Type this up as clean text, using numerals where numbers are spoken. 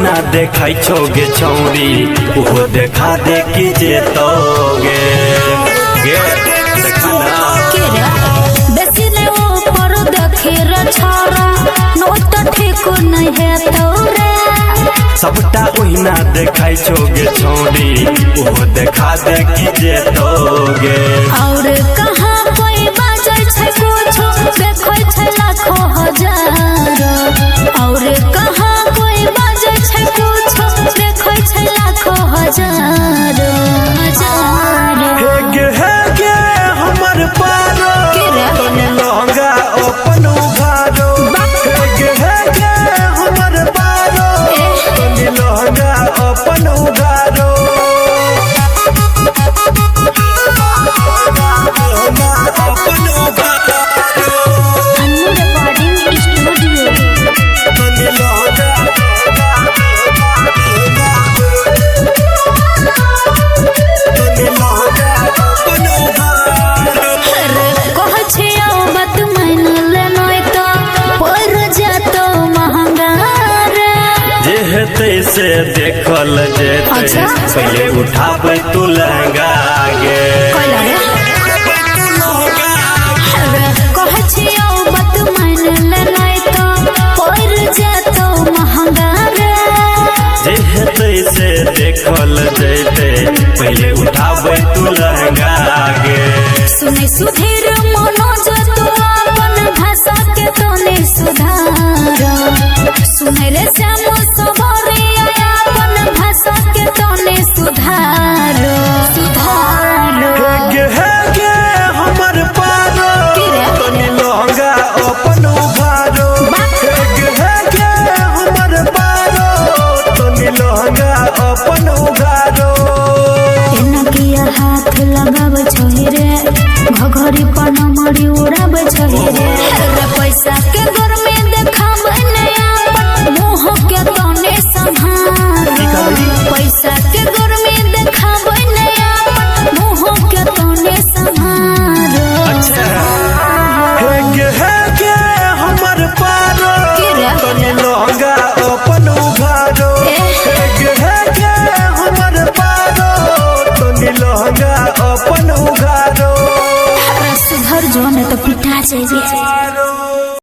ओहिना देखाई छोगे छौरी वो देखा दे कि जेतोगे गे देखा ना बेसी ने ऊपर देखे रे छोरा नोट ठीक नहीं है तोरे सबटा ओहिना देखाई छोगे छौरी वो देखा दे कि जेतोगे और कहां कोई बाजे छै कुछ देखै छै लाखों हजार और कहां कोई बाजे छै कुछ देखै छै लाखों हजार गे हमर पारो तनी लहंगा अपन उघारो गे हमर पारो तनी लहंगा अपन उघारो अपन उघारो रिकॉर्डिंग स्टूडियो तनी लहंगा से देखल जेते पहले उठाबे तू लहंगा गे से देखल जेते पहले उठाबे तू लहंगा गे सुने सुधीर मनोज तू अपन भाषा के तोने सुधार सुने रे श्याम सबरी अपन भाषा के तोने सुधार गे हमर पारो तनी लहंगा अपन उघारो गे हमर पारो तनी लहंगा अपन उघारो एना किया हाथ लगाब छोहि रे घघरी पर नमरी उड़ाब छोहि रे पैसा के घर में देखाब नया मुंह के तने संभार पैसा के घर में देखाब नया मुंह के तने संभार गे हमर पारो तनी लहंगा अपन उघारो गे हमर पारो तनी लहंगा अपन उघारो सुधर जो ने तो पिटा जाइए।